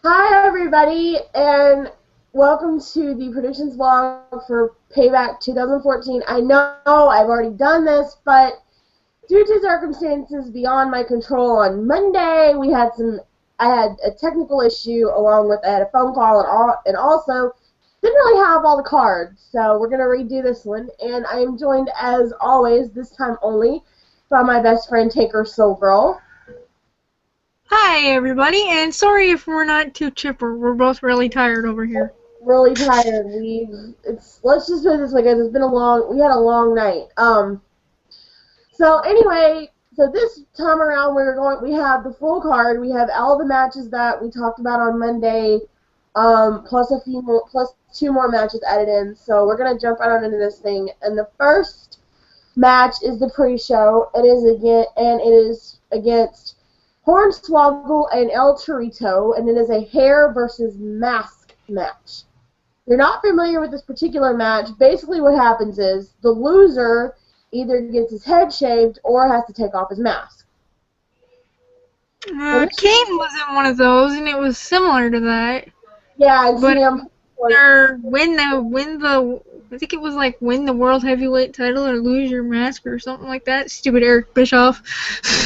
Hi everybody, and welcome to the predictions vlog for Payback 2014. I know I've already done this, but due to circumstances beyond my control on Monday, I had a technical issue along with I had a phone call and also didn't really have all the cards. So we're gonna redo this one, and I am joined as always, this time only, by my best friend Taker Soul Girl. Hi, everybody, and sorry if we're not too chipper. We're both really tired over here. Really tired. Let's just put it this way, guys. We had a long night. So anyway, so this time around we have the full card. We have all the matches that we talked about on Monday, plus two more matches added in. So we're gonna jump right on into this thing. And the first match is the pre-show. It is against Hornswoggle and El Torito, and it is a hair versus mask match. If you're not familiar with this particular match, basically what happens is the loser either gets his head shaved or has to take off his mask. Kane was in one of those, and it was similar to that. Yeah, and but I think it was like win the world heavyweight title or lose your mask or something like that. Stupid Eric Bischoff.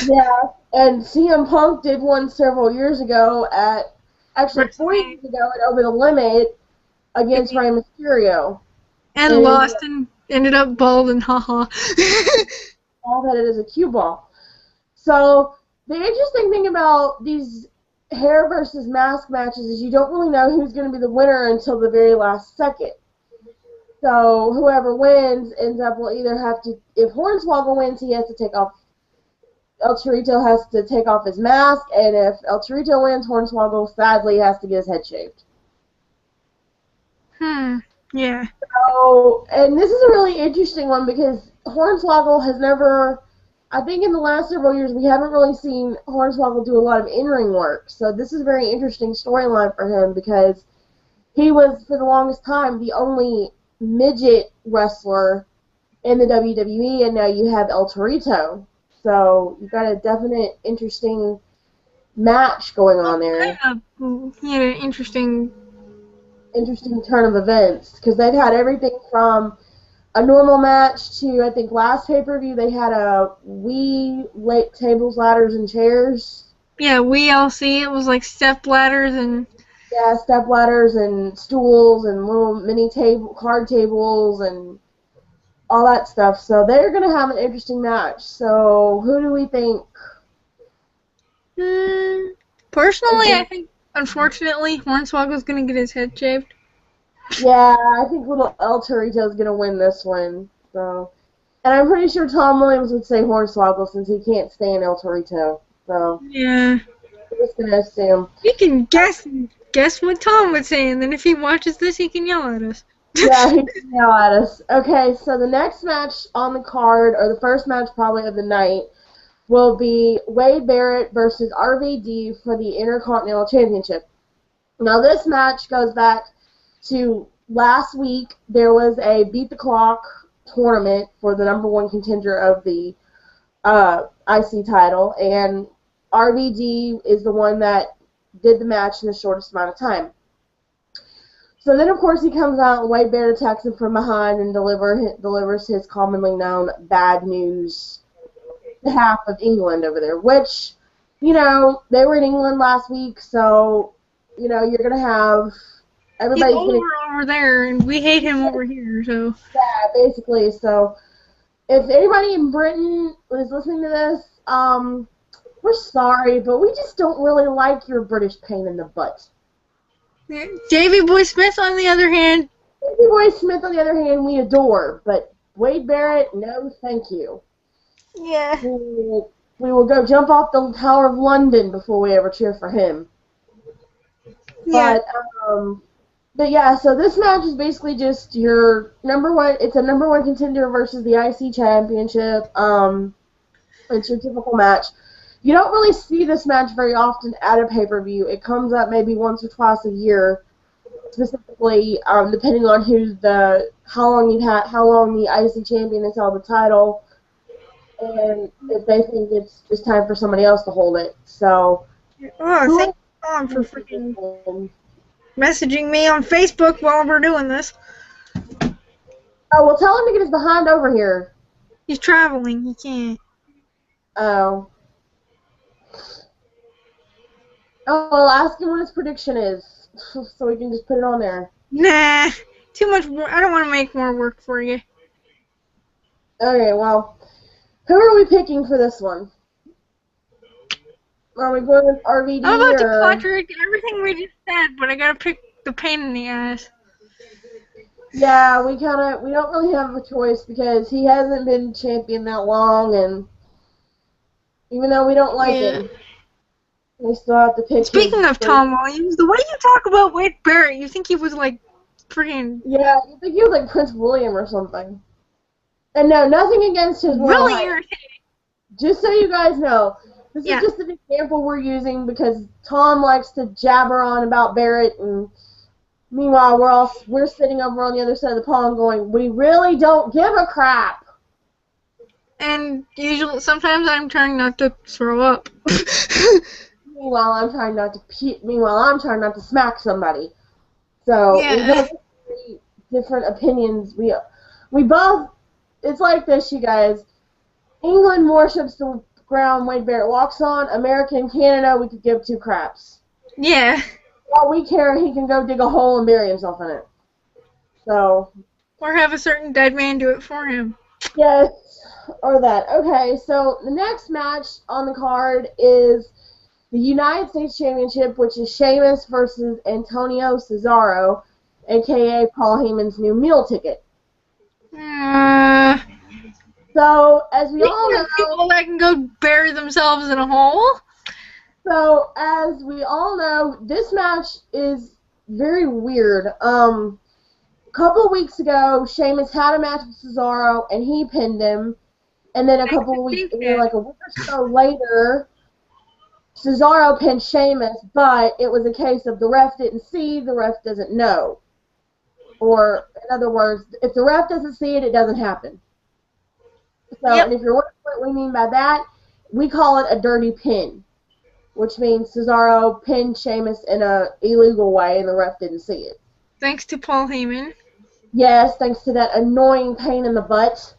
Yeah, and CM Punk did one several years ago actually 4 years ago at Over the Limit against Rey Mysterio. And lost and ended up bald and haha. Bald-headed as a cue ball. So the interesting thing about these hair versus mask matches is you don't really know who's going to be the winner until the very last second. So whoever wins will either have to, if Hornswoggle wins, he has to take off, El Torito has to take off his mask, and if El Torito wins, Hornswoggle sadly has to get his head shaved. Yeah. So, and this is a really interesting one because Hornswoggle has never, I think in the last several years, we haven't really seen Hornswoggle do a lot of in-ring work. So this is a very interesting storyline for him because he was, for the longest time, the only midget wrestler in the WWE, and now you have El Torito. So you've got a definite interesting match going on there. He had an interesting turn of events because they've had everything from a normal match to, I think last pay-per-view they had a Wii tables, ladders, and chairs. Yeah, WLC. It was like step ladders and. Yeah, step ladders and stools and little mini card tables and all that stuff. So they're gonna have an interesting match. So who do we think? Personally, I think unfortunately Hornswoggle's gonna get his head shaved. Yeah, I think little El Torito's gonna win this one. So, and I'm pretty sure Tom Williams would say Hornswoggle since he can't stand El Torito. So yeah, I'm just gonna assume. We can guess what Tom would say, and then if he watches this, he can yell at us. Yeah, he can yell at us. Okay, so the next match on the card, or the first match probably of the night, will be Wade Barrett versus RVD for the Intercontinental Championship. Now this match goes back to last week. There was a Beat the Clock tournament for the #1 contender of the IC title, and RVD is the one that did the match in the shortest amount of time. So then, of course, he comes out and Wade Barrett attacks him from behind and delivers his commonly known bad news to half of England over there, which, you know, they were in England last week, so, you know, you're going to have everybody's over there, and we hate him over here, so. Yeah, basically, so if anybody in Britain is listening to this, we're sorry, but we just don't really like your British pain in the butt. Davey Boy Smith, on the other hand. Davey Boy Smith, on the other hand, we adore, but Wade Barrett, no thank you. Yeah. We will go jump off the Tower of London before we ever cheer for him. Yeah. But yeah, so this match is basically just your #1. It's a #1 contender versus the IC Championship. It's your typical match. You don't really see this match very often at a pay-per-view. It comes up maybe once or twice a year, specifically depending on how long the IC champion has held the title, and if they think it's time for somebody else to hold it. So, Oh, on for freaking messaging me on Facebook while we're doing this. Oh, well, tell him to get his behind over here. He's traveling. He can't. Oh. Oh, well, ask him what his prediction is, so we can just put it on there. Nah. Too much work. I don't want to make more work for you. Okay, well, who are we picking for this one? Are we going with RVD I'm about to or... contradict everything we just said, but I gotta pick the pain in the ass. Yeah, we don't really have a choice because he hasn't been champion that long, and even though we don't like him, we still have to pick Speaking of Tom Williams, the way you talk about Wade Barrett, you think he was like freaking... Yeah, you think he was like Prince William or something. And no, nothing against his really height. irritating. Just so you guys know, this is just an example we're using because Tom likes to jabber on about Barrett, and meanwhile we're sitting over on the other side of the pond going, we really don't give a crap. And sometimes I'm trying not to throw up. Meanwhile, I'm trying not to smack somebody. So we both have very different opinions. We both. It's like this, you guys. England worships the ground Wade Barrett walks on. America and Canada, we could give two craps. Yeah. All we care, he can go dig a hole and bury himself in it. So. Or have a certain dead man do it for him. Yes, or that. Okay, so the next match on the card is the United States Championship, which is Sheamus versus Antonio Cesaro, a.k.a. Paul Heyman's new meal ticket. So, as we all know... people that can go bury themselves in a hole? So, as we all know, this match is very weird. A couple of weeks ago, Sheamus had a match with Cesaro, and he pinned him. And then a couple of weeks, like a week or so later, Cesaro pinned Sheamus, but it was a case of the ref didn't see, the ref doesn't know. Or, in other words, if the ref doesn't see it, it doesn't happen. So, and if you're wondering what we mean by that, we call it a dirty pin, which means Cesaro pinned Sheamus in an illegal way and the ref didn't see it. Thanks to Paul Heyman. Yes, thanks to that annoying pain in the butt.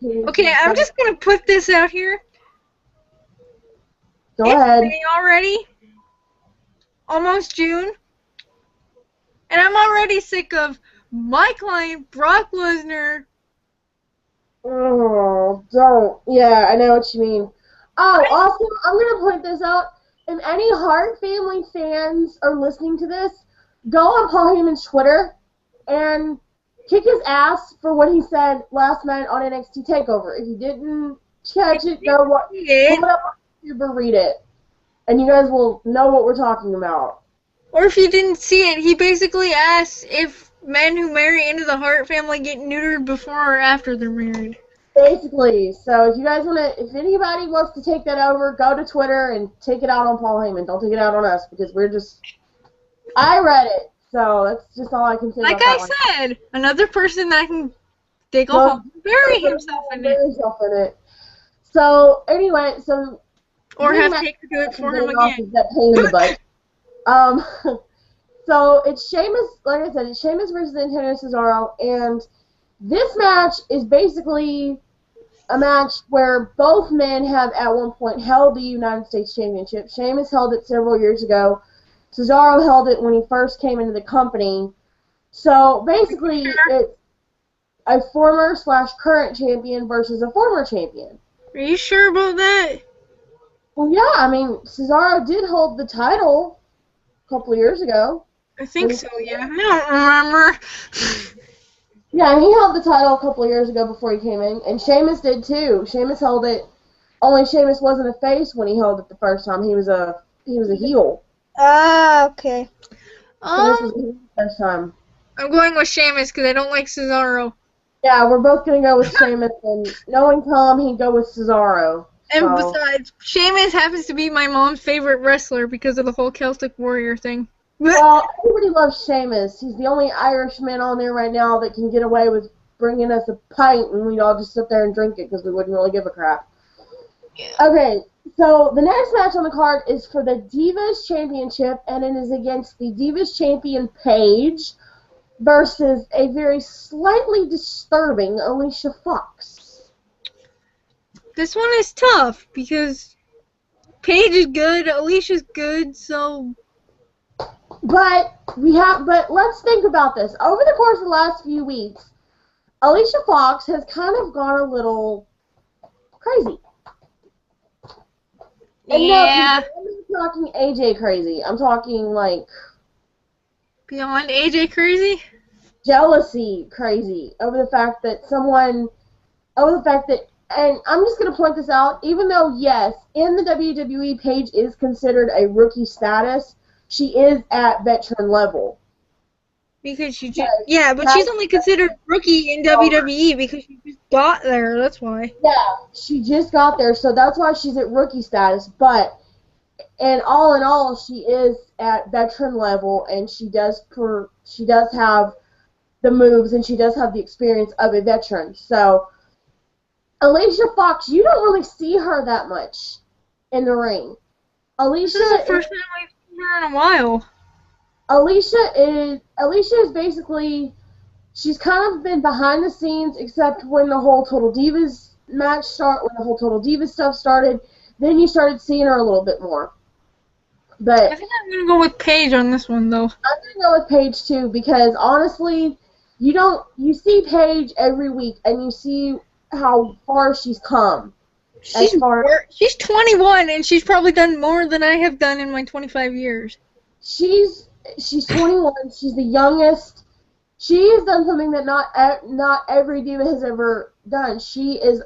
Okay, I'm just going to put this out here. Go ahead. It's May already. Almost June. And I'm already sick of my client, Brock Lesnar. Oh, don't. Yeah, I know what you mean. Oh, also, I'm going to point this out. If any Hart family fans are listening to this, go on Paul Heyman's Twitter and kick his ass for what he said last night on NXT TakeOver. If you didn't catch it, pull it up on YouTube or read it. And you guys will know what we're talking about. Or if you didn't see it, he basically asked if men who marry into the Hart family get neutered before or after they're married. Basically. So if you guys want to, if anybody wants to take that over, go to Twitter and take it out on Paul Heyman. Don't take it out on us because we're just, I read it. So that's just all I can say like about that I said, another person that can dig a hole and bury himself in it. So anyway, or have Taker do it for him again. That pain in the butt. So it's Sheamus, like I said, it's Sheamus versus Antonio Cesaro, and this match is basically a match where both men have at one point held the United States Championship. Sheamus held it several years ago. Cesaro held it when he first came into the company. So basically, it's a former/current champion versus a former champion. Are you sure about that? Well, yeah, I mean, Cesaro did hold the title a couple of years ago. I think so, yeah. I don't remember. Yeah, he held the title a couple of years ago before he came in, and Sheamus did too. Sheamus held it, only Sheamus wasn't a face when he held it the first time. He was a heel. Ah, okay. This was the first time. I'm going with Sheamus because I don't like Cesaro. Yeah, we're both going to go with Sheamus, and knowing Tom, he'd go with Cesaro. And besides, Sheamus happens to be my mom's favorite wrestler because of the whole Celtic Warrior thing. Well, everybody loves Sheamus. He's the only Irishman on there right now that can get away with bringing us a pint, and we'd all just sit there and drink it because we wouldn't really give a crap. Yeah. Okay, So the next match on the card is for the Divas Championship, and it is against the Divas Champion Paige versus a very slightly disturbing Alicia Fox. This one is tough because Paige is good, Alicia's good, so But let's think about this. Over the course of the last few weeks, Alicia Fox has kind of gone a little crazy. And yeah. no, I'm not talking AJ crazy. I'm talking like Beyond AJ crazy? jealousy crazy over the fact that and I'm just going to point this out, even though, yes, in the WWE, Paige is considered a rookie status, she is at veteran level. Because she just, yeah, but she's only considered rookie in WWE because she just got there, that's why. Yeah, she just got there, so that's why she's at rookie status, but and all in all, she is at veteran level, and she does have the moves, and she does have the experience of a veteran. So Alicia Fox, you don't really see her that much in the ring. This is the first time I've seen her in a while. Alicia is basically, she's kind of been behind the scenes, except when the whole Total Divas when the whole Total Divas stuff started, then you started seeing her a little bit more. But I think I'm gonna go with Paige on this one though. I'm gonna go with Paige too, because honestly, you see Paige every week and you see how far she's come. She's 21 and she's probably done more than I have done in my 25 years. She's 21. She's the youngest. She has done something that not every diva has ever done. She's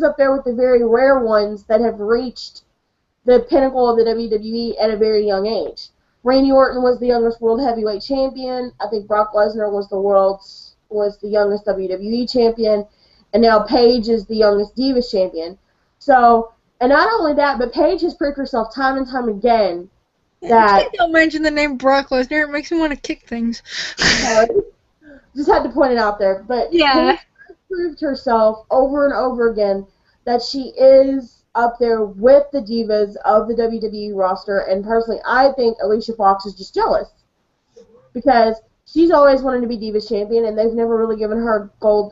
up there with the very rare ones that have reached the pinnacle of the WWE at a very young age. Randy Orton was the youngest world heavyweight champion. I think Brock Lesnar was the youngest WWE champion, and now Paige is the youngest Divas champion. So, and not only that, but Paige has proved herself time and time again that. Please don't mention the name Brock Lesnar. It makes me want to kick things. Just had to point it out there, but yeah, Paige has proved herself over and over again that she is up there with the divas of the WWE roster, and personally, I think Alicia Fox is just jealous because she's always wanted to be Divas champion, and they've never really given her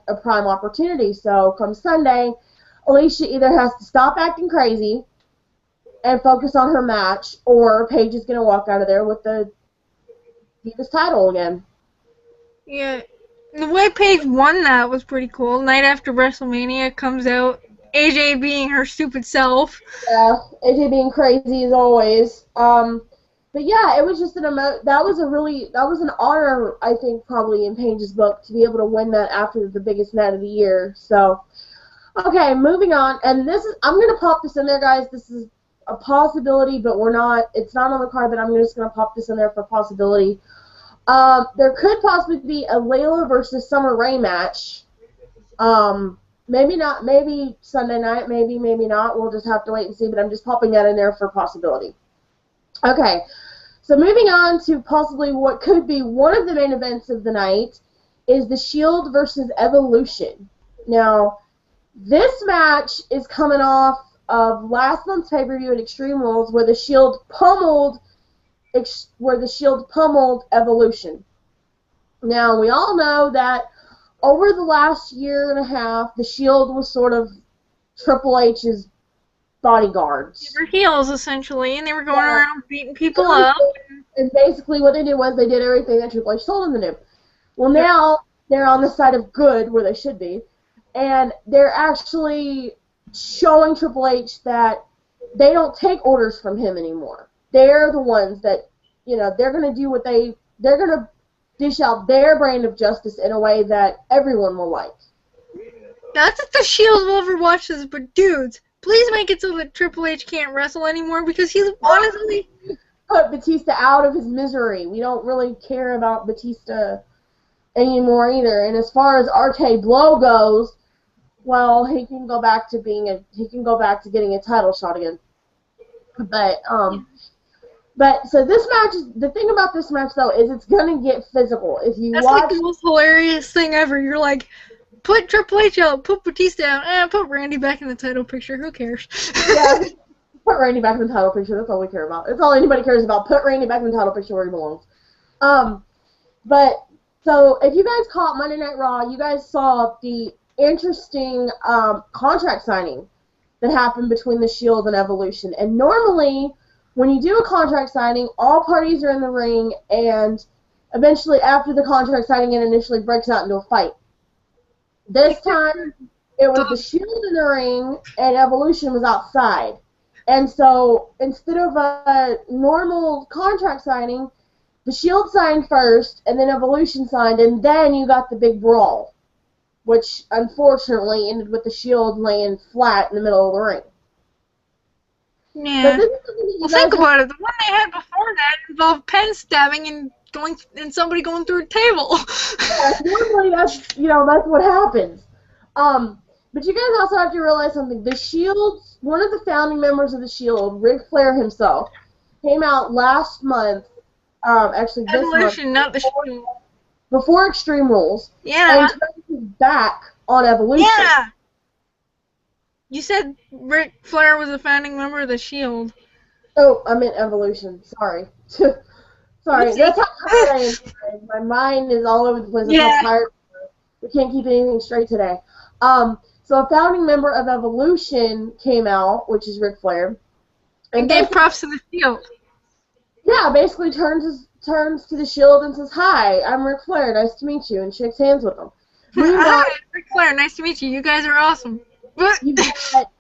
a prime opportunity. So come Sunday, Alicia either has to stop acting crazy and focus on her match, or Paige is going to walk out of there with the Divas title again. Yeah, the way Paige won that was pretty cool. Night after WrestleMania comes out, AJ being her stupid self. Yeah, AJ being crazy as always. But yeah, it was just that was an honor, I think, probably in Paige's book, to be able to win that after the biggest night of the year. So, okay, moving on, and I'm gonna pop this in there, guys. This is a possibility, but it's not on the card, but I'm just gonna pop this in there for possibility. There could possibly be a Layla versus Summer Rae match. Maybe not. Maybe Sunday night. Maybe not. We'll just have to wait and see. But I'm just popping that in there for possibility. Okay. So moving on to possibly what could be one of the main events of the night is the Shield versus Evolution. Now, this match is coming off of last month's pay-per-view at Extreme Rules, where the Shield pummeled Evolution. Now, we all know that over the last year and a half, the Shield was sort of Triple H's bodyguards. They were heels, essentially, and they were going around beating people up. And basically what they did was they did everything that Triple H told them to do. Well, now they're on the side of good, where they should be, and they're actually showing Triple H that they don't take orders from him anymore. They're the ones that, they're going to do they're going to dish out their brand of justice in a way that everyone will like. Not that the Shield will ever watch this, but dudes, please make it so that Triple H can't wrestle anymore, because he's honestly put Batista out of his misery. We don't really care about Batista anymore either. And as far as RK Blow goes, well, he can go back to getting a title shot again. But so this match, the thing about this match though is it's gonna get physical. If you That's watch, like the most hilarious thing ever. You're like, put Triple H out, put Batista out, put Randy back in the title picture. Who cares? Yeah. Put Randy back in the title picture. That's all we care about. That's all anybody cares about. Put Randy back in the title picture where he belongs. But so if you guys caught Monday Night Raw, you guys saw the interesting contract signing that happened between the Shield and Evolution. And normally, when you do a contract signing, all parties are in the ring, and eventually, after the contract signing, it initially breaks out into a fight. This time, it was the Shield in the ring, and Evolution was outside. And so, instead of a normal contract signing, the Shield signed first, and then Evolution signed, and then you got the big brawl, which unfortunately ended with the Shield laying flat in the middle of the ring. Yeah. Well, think about it. The one they had before that involved pen stabbing and somebody going through a table. Yeah, normally that's what happens. But you guys also have to realize something. The Shield, one of the founding members of the Shield, Ric Flair himself, came out last month. Actually, this Evolution, month, not the Shield. Before Extreme Rules. Yeah. And turned his back on Evolution. Yeah. You said Ric Flair was a founding member of the Shield. Oh, I meant Evolution. Sorry. Sorry. That's how tired I am. My mind is all over the place. I'm so tired. We can't keep anything straight today. So a founding member of Evolution came out, which is Ric Flair. And gave props to the Shield. Yeah, basically turns to the Shield and says, "Hi, I'm Ric Flair. Nice to meet you," and shakes hands with them. Hi, Ric Flair. Nice to meet you. You guys are awesome. You've got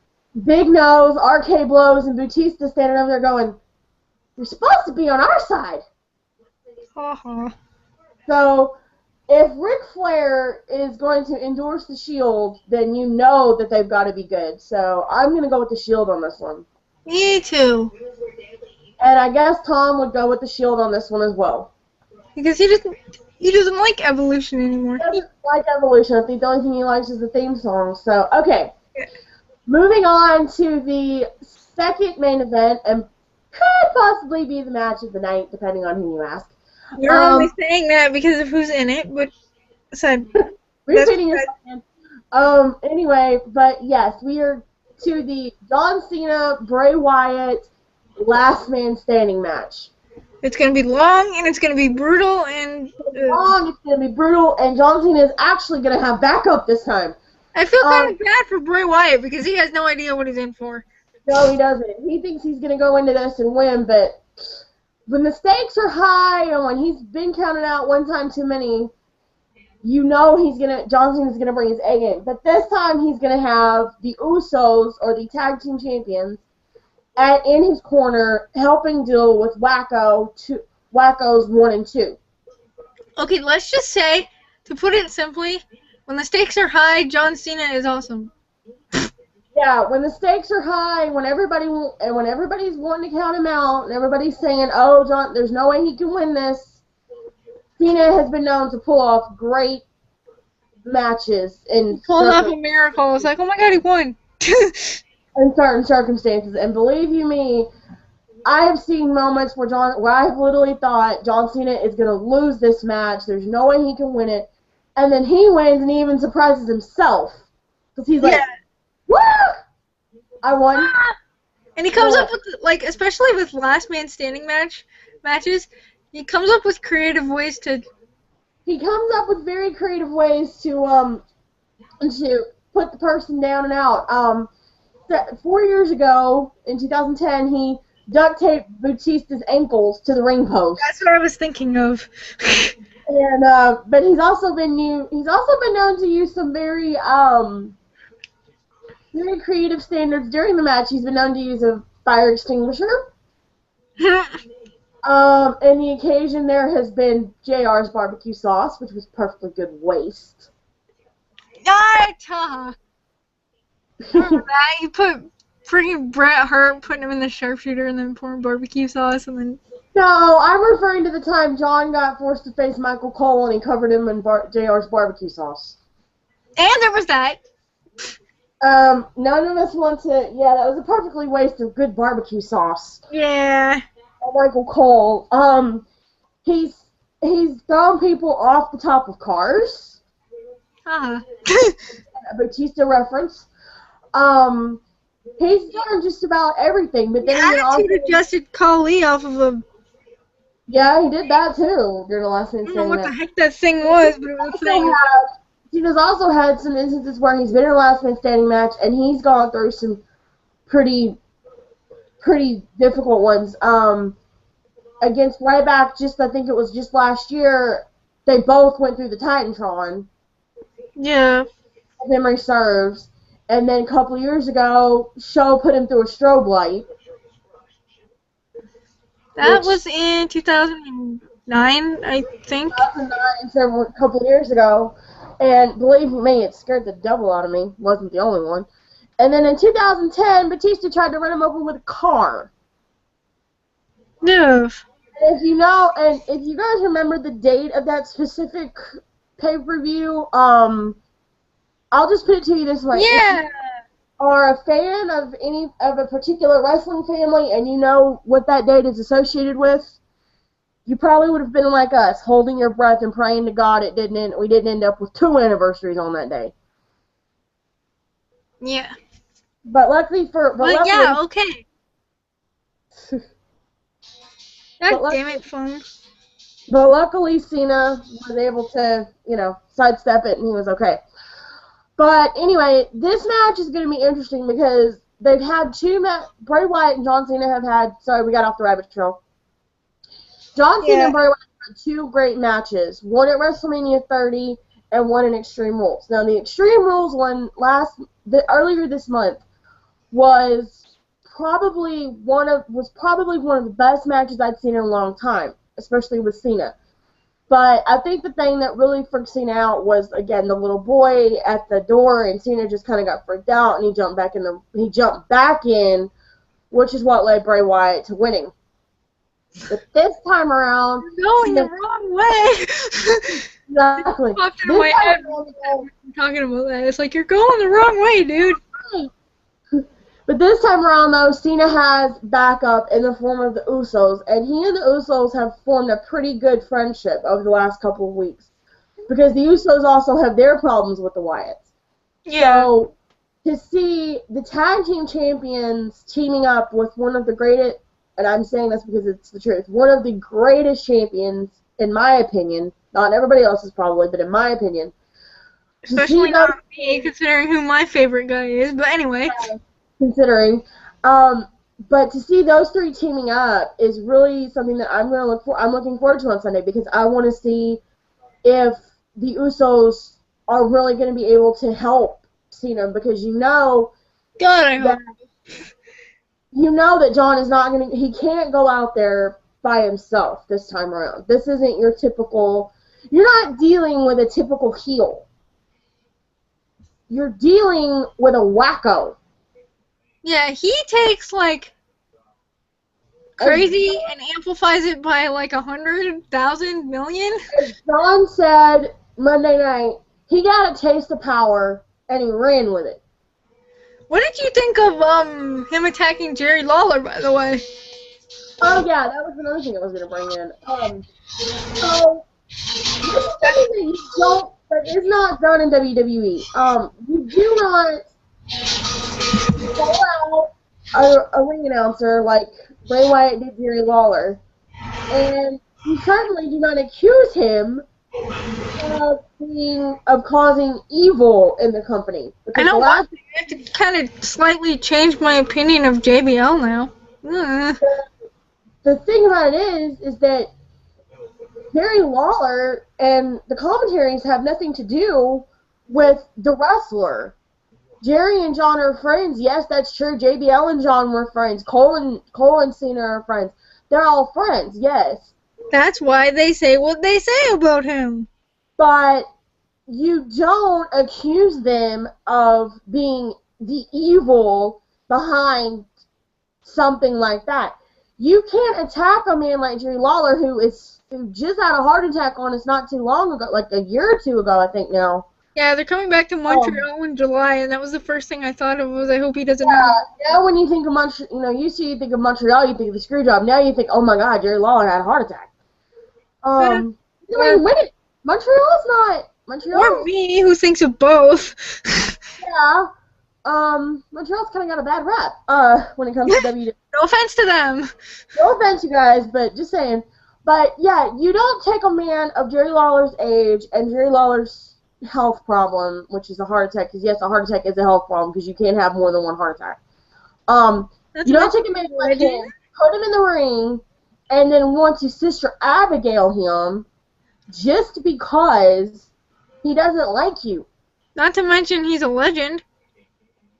Big Nose, RK Blows, and Bautista standing over there going, "You're supposed to be on our side." So, if Ric Flair is going to endorse the Shield, then you know that they've got to be good. So, I'm going to go with the Shield on this one. Me too. And I guess Tom would go with the Shield on this one as well. Because he doesn't like Evolution anymore. He doesn't like Evolution. I think the only thing he likes is the theme song. So, okay. Moving on to the second main event, and could possibly be the match of the night, depending on who you ask. You're only saying that because of who's in it, but repeating yourself. Anyway, but yes, we are to the John Cena, Bray Wyatt, last man standing match. It's going to be long, and it's going to be brutal, and... Long, it's going to be brutal, and John Cena is actually going to have backup this time. I feel kind of bad for Bray Wyatt, because he has no idea what he's in for. No, he doesn't. He thinks he's going to go into this and win, but when the stakes are high, and when he's been counted out one time too many, you know John Cena's going to bring his A game. But this time, he's going to have the Usos, or the Tag Team Champions, in his corner, helping deal with Wackos 1 and 2. Okay, let's just say, to put it simply, when the stakes are high, John Cena is awesome. Yeah, when the stakes are high, when everybody's wanting to count him out, and everybody's saying, "Oh, John, there's no way he can win this," Cena has been known to pull off great matches and pulled off a miracle. It's like, oh my God, he won. In certain circumstances, and believe you me, I have seen moments where I've literally thought John Cena is going to lose this match. There's no way he can win it, and then he wins, and he even surprises himself because he's like, "Woo! I won!" And he comes up with, like, especially with last man standing matches, he comes up with creative ways to. He comes up with very creative ways to put the person down and out. 4 years ago, in 2010, he duct taped Bautista's ankles to the ring post. That's what I was thinking of. And but he's also been known to use some very creative standards during the match. He's been known to use a fire extinguisher. And the occasion there has been JR's barbecue sauce, which was perfectly good waste. Remember that? You put freaking Bret Hart putting him in the sharpshooter and then pouring barbecue sauce and then... No, I'm referring to the time John got forced to face Michael Cole and he covered him in JR's barbecue sauce. And there was that. None of us want to... Yeah, that was a perfectly wasted good barbecue sauce. Yeah. Michael Cole. He's thrown people off the top of cars. A Batista reference. He's done just about everything, but He then again, also, attitude adjusted Kali off of a. yeah, he did that too during the last man I don't know standing what the match. heck that thing was, but it was a Also thing. had, Cena's also had some instances where he's been in a last man standing match, and he's gone through some pretty difficult ones. Against Ryback, I think it was just last year, they both went through the Titantron, Yeah. if memory serves. And then a couple of years ago, Show put him through a strobe light. That Which was in 2009, I think. 2009, so a couple of years ago. And believe me, it scared the devil out of me. Wasn't the only one. And then in 2010, Batista tried to run him over with a car. No. If you know, and if you guys remember the date of that specific pay-per-view, I'll just put it to you this way. If Yeah. you are a fan of any of a particular wrestling family and you know what that date is associated with, you probably would have been like us, holding your breath and praying to God we didn't end up with 2 anniversaries on that day. Yeah. But luckily But yeah, okay. God but damn it, phone. But luckily, Cena was able to, sidestep it, and he was okay. But anyway, this match is going to be interesting because they've had Bray Wyatt and John Cena have had. Sorry, we got off the rabbit trail. John Cena and Bray Wyatt had 2 great matches. One at WrestleMania 30 and one in Extreme Rules. Now, the Extreme Rules one earlier this month was probably one of the best matches I'd seen in a long time, especially with Cena. But I think the thing that really freaked Cena out was, again, the little boy at the door, and Cena just kind of got freaked out, and he jumped back in, which is what led Bray Wyatt to winning. But this time around, You're going the wrong way. exactly. Popped into my head talking about that. It's like, you're going the wrong way, dude. But this time around, though, Cena has backup in the form of the Usos, and he and the Usos have formed a pretty good friendship over the last couple of weeks. Because the Usos also have their problems with the Wyatts. Yeah. So, to see the tag team champions teaming up with one of the greatest, and I'm saying this because it's the truth, one of the greatest champions, in my opinion, not everybody else's probably, but in my opinion. Especially not me, considering who my favorite guy is, but anyway. Considering. But to see those 3 teaming up is really something that I'm looking forward to on Sunday, because I want to see if the Usos are really going to be able to help Cena, because God, I hope. that John is not going to, he can't go out there by himself this time around. This isn't your typical, you're not dealing with a typical heel. You're dealing with a wacko. Yeah, he takes, like, crazy and amplifies it by, like, 100,000 million. As John said Monday night, he got a taste of power, and he ran with it. What did you think of him attacking Jerry Lawler, by the way? Oh, yeah, that was another thing I was going to bring in. So, this is something that is not done in WWE. You do not call out a ring announcer like Bray Wyatt did Jerry Lawler, and you certainly do not accuse him of causing evil in the company. I know one thing. I have to kind of slightly change my opinion of JBL now. The thing about it is that Jerry Lawler and the commentaries have nothing to do with the wrestler. Jerry and John are friends. Yes, that's true. JBL and John were friends. Cole and Cena are friends. They're all friends, yes. That's why they say what they say about him. But you don't accuse them of being the evil behind something like that. You can't attack a man like Jerry Lawler who just had a heart attack on us not too long ago, like a year or 2 ago, I think now. Yeah, they're coming back to Montreal in July, and that was the first thing I thought of was I hope he doesn't have it. Now when you think of Montreal, you think of Montreal, you think of the screw job. Now you think, oh my God, Jerry Lawler had a heart attack. Wait, Montreal's not Montreal. Or me, who thinks of both. Yeah. Montreal's kind of got a bad rap, when it comes to WWE. No offense to them. No offense, you guys, but just saying. But yeah, you don't take a man of Jerry Lawler's age and Jerry Lawler's health problem, which is a heart attack, because yes, a heart attack is a health problem, because you can't have more than one heart attack. That's You don't take a man like him, put him in the ring, and then want to Sister Abigail him just because he doesn't like you. Not to mention he's a legend.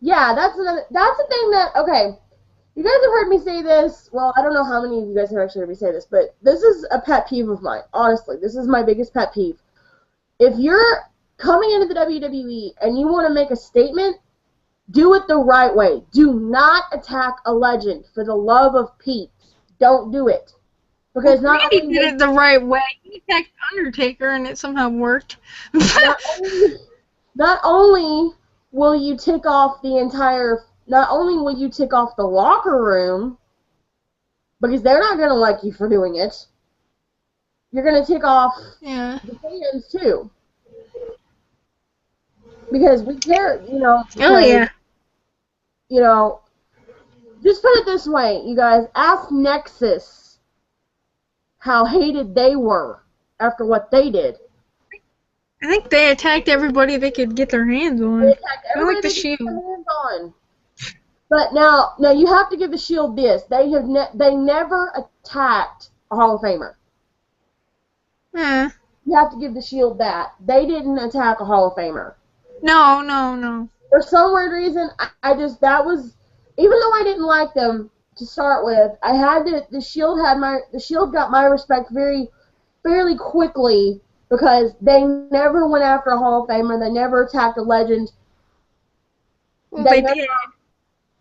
Yeah, that's the thing that, okay, you guys have heard me say this. Well, I don't know how many of you guys have actually heard me say this, but this is a pet peeve of mine. Honestly, this is my biggest pet peeve. If you're coming into the WWE and you want to make a statement, do it the right way. Do not attack a legend. For the love of Pete, don't do it. Because Randy did it the right way. He attacked Undertaker and it somehow worked. not only will you tick off the locker room, because they're not going to like you for doing it, you're going to tick off the fans too. Because we care, because, just put it this way, you guys, ask Nexus how hated they were after what they did. I think they attacked everybody they could get their hands on. They attacked everybody like the they could Shield. get their hands on. But now you have to give the Shield this. They never attacked a Hall of Famer. You have to give the Shield that. They didn't attack a Hall of Famer. No. For some weird reason, even though I didn't like them to start with, the Shield got my respect fairly quickly, because they never went after a Hall of Famer. They never attacked a legend. Well, they did.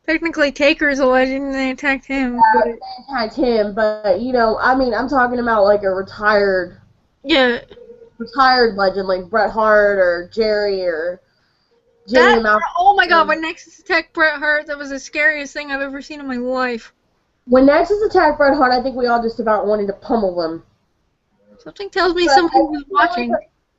Technically, Taker's a legend, and they attacked him. Yeah, they attacked him, but, I'm talking about, like, a retired legend, like Bret Hart or Jerry or Jimmy Mouth. Oh, my God, when Nexus attacked Bret Hart, that was the scariest thing I've ever seen in my life. When Nexus attacked Bret Hart, I think we all just about wanted to pummel him. Something tells me somebody was watching.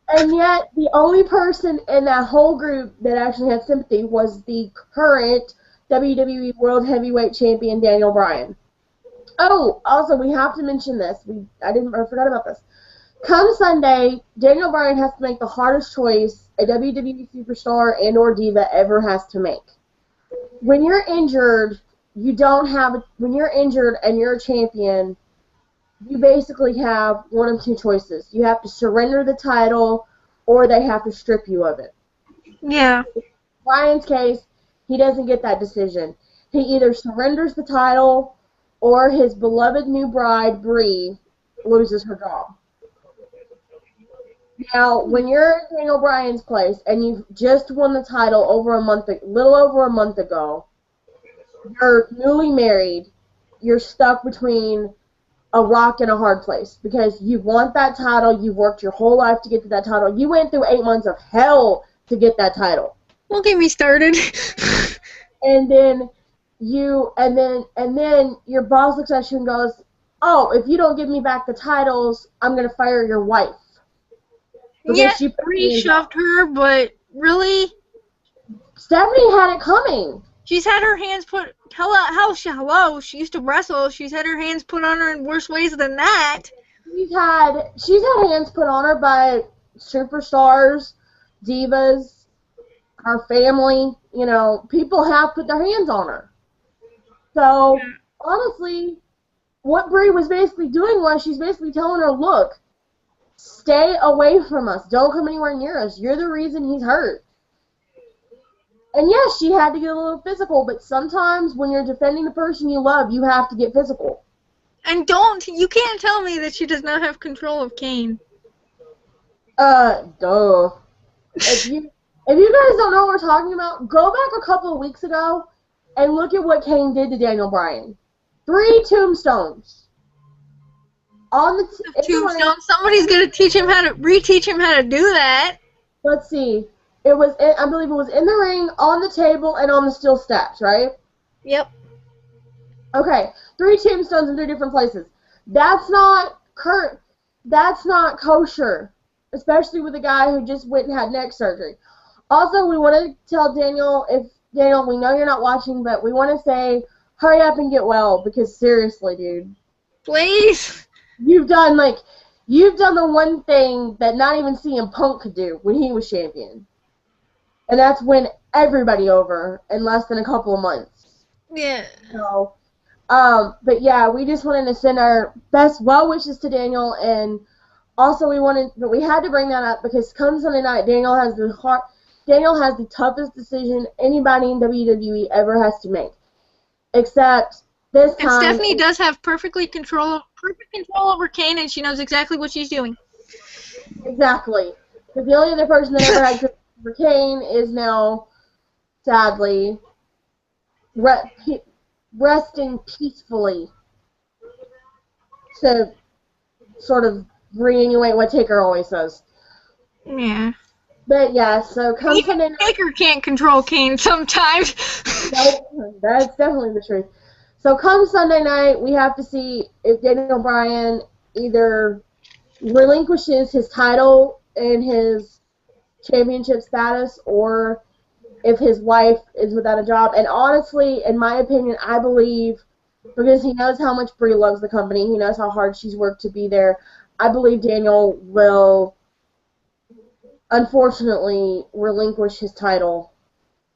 And yet, the only person in that whole group that actually had sympathy was the current WWE World Heavyweight Champion, Daniel Bryan. Oh, also, we have to mention this. I forgot about this. Come Sunday, Daniel Bryan has to make the hardest choice a WWE superstar and or diva ever has to make. When you're injured, when you're injured and you're a champion, you basically have one of two choices. You have to surrender the title, or they have to strip you of it. Yeah. In Bryan's case, he doesn't get that decision. He either surrenders the title, or his beloved new bride, Brie, loses her job. Now, when you're in Daniel Bryan's place, and you've just won the title little over a month ago, you're newly married, you're stuck between a rock and a hard place, because you want that title, you've worked your whole life to get to that title. You went through 8 months of hell to get that title. Don't get me started. And then your boss looks at you and goes, "Oh, if you don't give me back the titles, I'm gonna fire your wife." Yeah, Brie shoved her, but really? Stephanie had it coming. She's had her hands put... Hello, she used to wrestle. She's had her hands put on her in worse ways than that. She's had hands put on her by superstars, divas, her family. People have put their hands on her. So, honestly, what Brie was basically doing was she's basically telling her, look, stay away from us. Don't come anywhere near us. You're the reason he's hurt. And yes, she had to get a little physical, but sometimes when you're defending the person you love, you have to get physical. And you can't tell me that she does not have control of Kane. Duh. If you guys don't know what we're talking about, go back a couple of weeks ago and look at what Kane did to Daniel Bryan. 3 tombstones. On the tombstone. Somebody's gonna reteach him how to do that. Let's see. I believe it was in the ring, on the table, and on the steel steps, right? Yep. Okay, 3 tombstones in 3 different places. That's not kosher, especially with a guy who just went and had neck surgery. Also, we want to tell Daniel, Daniel, we know you're not watching, but we want to say, hurry up and get well, because seriously, dude, Please. you've done the one thing that not even CM Punk could do when he was champion, and that's win everybody over in less than a couple of months. Yeah. So, but yeah, we just wanted to send our best well wishes to Daniel, and also but we had to bring that up because come Sunday night, Daniel has the toughest decision anybody in WWE ever has to make. Except this And time, Stephanie does have perfect control over Kane, and she knows exactly what she's doing. exactly. Because the only other person that ever had control over Kane is now, sadly, resting peacefully to sort of reanimate what Taker always says. Yeah. But yeah, so come Sunday night. Taker can't control Kane sometimes. That's definitely the truth. So come Sunday night, we have to see if Daniel Bryan either relinquishes his title and his championship status, or if his wife is without a job. And honestly, in my opinion, I believe, because he knows how much Brie loves the company, he knows how hard she's worked to be there, I believe Daniel will, unfortunately, relinquish his title.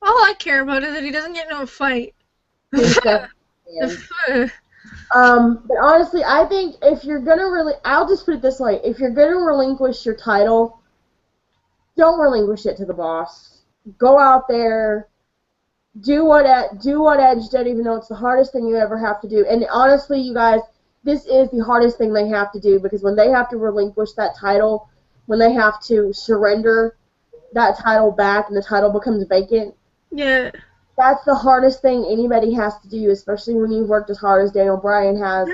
All I care about is that he doesn't get into a fight. But honestly, I think if you're gonna I'll just put it this way: if you're gonna relinquish your title, don't relinquish it to the boss. Go out there, do what Edge did, even though it's the hardest thing you ever have to do. And honestly, you guys, this is the hardest thing they have to do, because when they have to relinquish that title, when they have to surrender that title back and the title becomes vacant, yeah. That's the hardest thing anybody has to do, especially when you've worked as hard as Daniel Bryan has.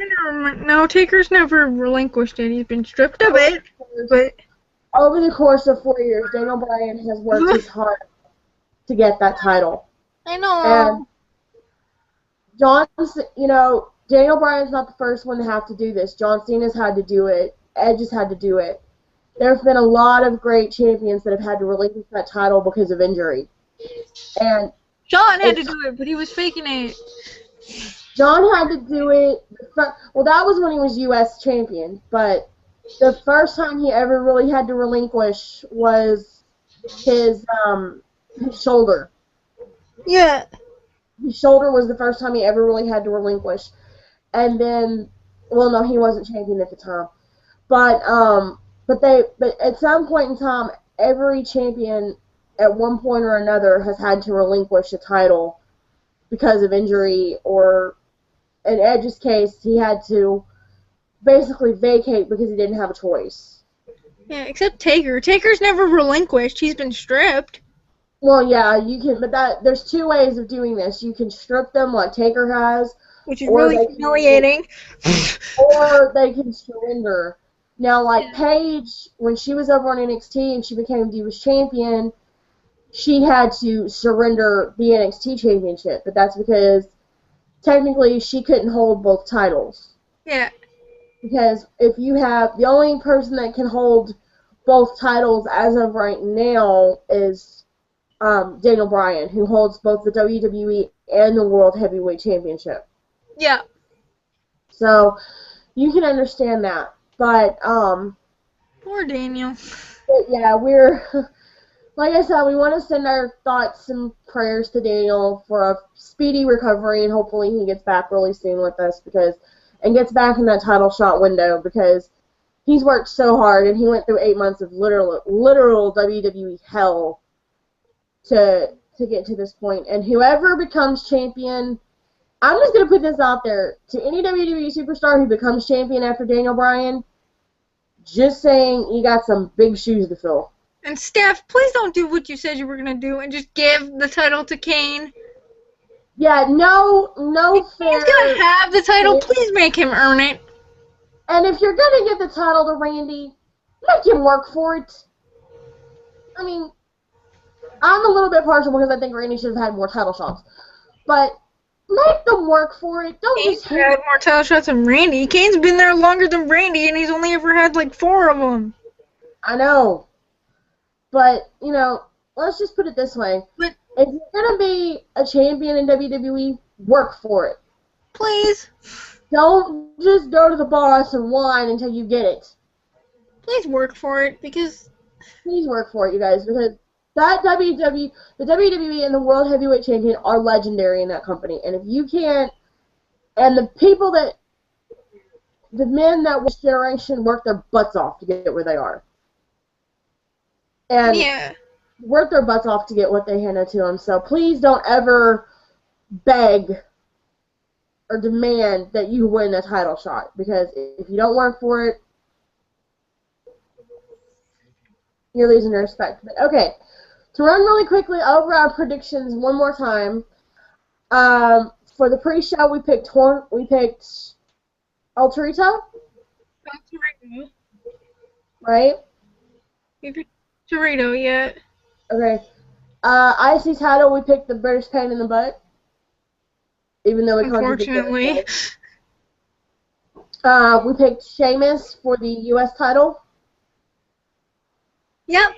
No, Taker's never relinquished it. He's been stripped of it. But over the course of 4 years, Daniel Bryan has worked his hard to get that title. I know. And Daniel Bryan's not the first one to have to do this. John Cena's had to do it. Edge has had to do it. There have been a lot of great champions that have had to relinquish that title because of injury. And John had to do it, but he was faking it. John had to do it. Well, that was when he was U.S. champion, but the first time he ever really had to relinquish was his shoulder. Yeah. His shoulder was the first time he ever really had to relinquish. And then, well, no, he wasn't champion at the time. But at some point in time, every champion at one point or another has had to relinquish a title because of injury, or in Edge's case, he had to basically vacate because he didn't have a choice. Yeah, except Taker. Taker's never relinquished. He's been stripped. Well, yeah, you can, but there's two ways of doing this. You can strip them like Taker has, which is really humiliating. Or they can surrender. Now, like Paige, when she was over on NXT and she became Divas Champion, she had to surrender the NXT Championship, but that's because technically she couldn't hold both titles. Yeah. Because if you have, the only person that can hold both titles as of right now is Daniel Bryan, who holds both the WWE and the World Heavyweight Championship. Yeah. So you can understand that, but poor Daniel. But yeah, we're. Like I said, we want to send our thoughts and prayers to Daniel for a speedy recovery, and hopefully he gets back really soon with us and gets back in that title shot window, because he's worked so hard and he went through 8 months of literal WWE hell to get to this point. And whoever becomes champion, I'm just going to put this out there, to any WWE superstar who becomes champion after Daniel Bryan, just saying you got some big shoes to fill. And Steph, please don't do what you said you were going to do and just give the title to Kane. Yeah, no fair. He's going to have the title. Please make him earn it. And if you're going to give the title to Randy, make him work for it. I mean, I'm a little bit partial because I think Randy should have had more title shots. But make them work for it. Don't Kane's just had more title shots than Randy. Kane's been there longer than Randy, and he's only ever had like 4 of them. I know. But, let's just put it this way. But if you're gonna be a champion in WWE, work for it. Please. Don't just go to the boss and whine until you get it. Please work for it, because... Please work for it, you guys, because the WWE and the World Heavyweight Champion are legendary in that company. And if you can't, and the men that this generation work their butts off to get where they are. And yeah. work their butts off to get what they handed to them. So please don't ever beg or demand that you win a title shot, because if you don't work for it, you're losing your respect. But okay, to run really quickly over our predictions one more time. For the pre-show, we picked El Torito, right? You picked Torito, yeah. Okay. IC title, we picked the British Pain in the Butt, even though we Unfortunately. we picked Sheamus for the U.S. title. Yep.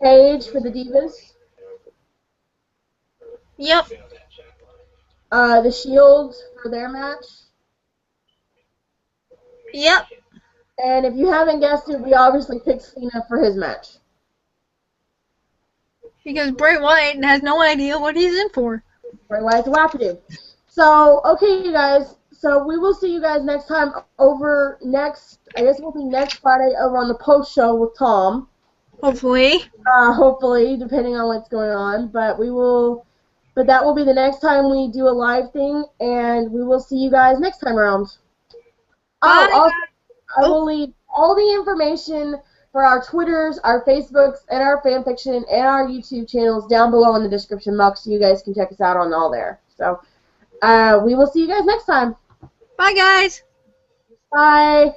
Paige for the Divas. Yep. The Shield for their match. Yep. And if you haven't guessed it, we obviously picked Cena for his match. Because Bray Wyatt has no idea what he's in for. Bray Wyatt's a wackadoo. So, okay, you guys. So we will see you guys next time I guess we'll be next Friday over on the post show with Tom. Hopefully. Hopefully, depending on what's going on. But that will be the next time we do a live thing, and we will see you guys next time around. Bye. Also, I will leave all the information for our Twitters, our Facebooks, and our fanfiction, and our YouTube channels down below in the description box, so you guys can check us out on all there. So, we will see you guys next time. Bye, guys. Bye.